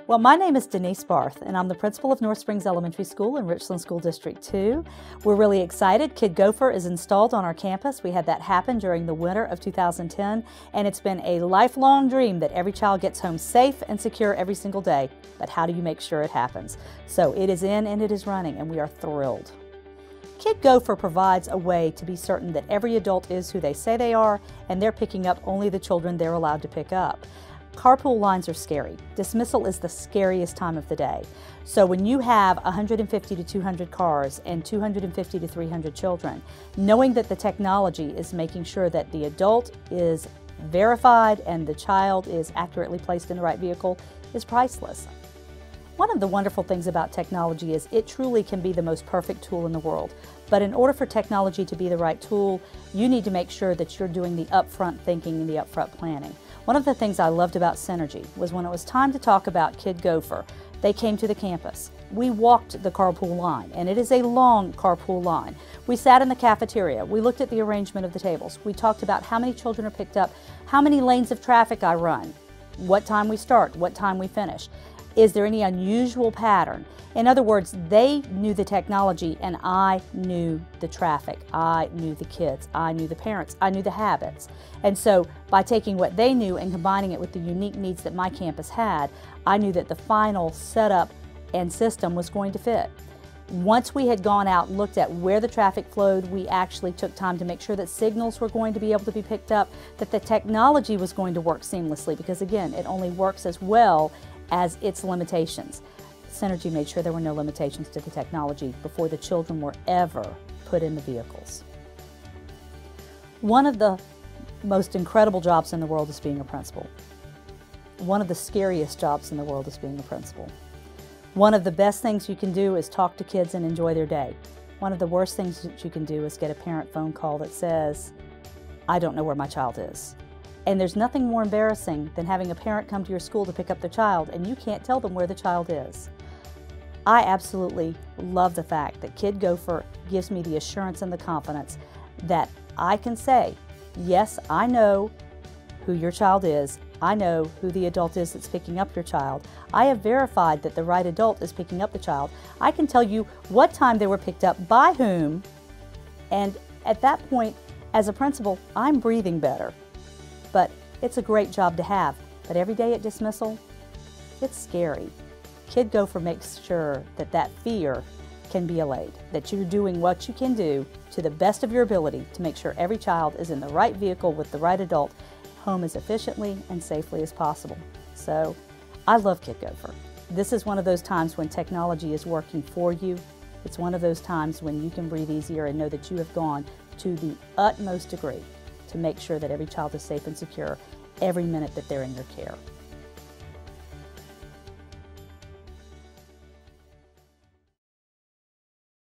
Well, my name is Denise Barth, and I'm the principal of North Springs Elementary School in Richland School District 2. We're really excited. KidGopher is installed on our campus. We had that happen during the winter of 2010, and it's been a lifelong dream that every child gets home safe and secure every single day. But how do you make sure it happens? So it is in and it is running, and we are thrilled. KidGopher provides a way to be certain that every adult is who they say they are, and they're picking up only the children they're allowed to pick up. Carpool lines are scary. Dismissal is the scariest time of the day. So when you have 150 to 200 cars and 250 to 300 children, knowing that the technology is making sure that the adult is verified and the child is accurately placed in the right vehicle is priceless. One of the wonderful things about technology is it truly can be the most perfect tool in the world. But in order for technology to be the right tool, you need to make sure that you're doing the upfront thinking and the upfront planning. One of the things I loved about Synergy was when it was time to talk about KidGopher, they came to the campus. We walked the carpool line, and it is a long carpool line. We sat in the cafeteria. We looked at the arrangement of the tables. We talked about how many children are picked up, how many lanes of traffic I run, what time we start, what time we finish. Is there any unusual pattern? In other words, they knew the technology and I knew the traffic. I knew the kids. I knew the parents. I knew the habits. And so by taking what they knew and combining it with the unique needs that my campus had, I knew that the final setup and system was going to fit. Once we had gone out and looked at where the traffic flowed, we actually took time to make sure that signals were going to be able to be picked up, that the technology was going to work seamlessly, because again, it only works as well as its limitations. Synergy made sure there were no limitations to the technology before the children were ever put in the vehicles. One of the most incredible jobs in the world is being a principal. One of the scariest jobs in the world is being a principal. One of the best things you can do is talk to kids and enjoy their day. One of the worst things that you can do is get a parent phone call that says, "I don't know where my child is." And there's nothing more embarrassing than having a parent come to your school to pick up their child and you can't tell them where the child is. I absolutely love the fact that KidGopher gives me the assurance and the confidence that I can say, yes, I know who your child is. I know who the adult is that's picking up your child. I have verified that the right adult is picking up the child. I can tell you what time they were picked up, by whom, and at that point, as a principal, I'm breathing better. But it's a great job to have. But every day at dismissal, it's scary. KidGopher makes sure that that fear can be allayed, that you're doing what you can do to the best of your ability to make sure every child is in the right vehicle with the right adult, home as efficiently and safely as possible. So I love KidGopher. This is one of those times when technology is working for you. It's one of those times when you can breathe easier and know that you have gone to the utmost degree to make sure that every child is safe and secure every minute that they're in your care.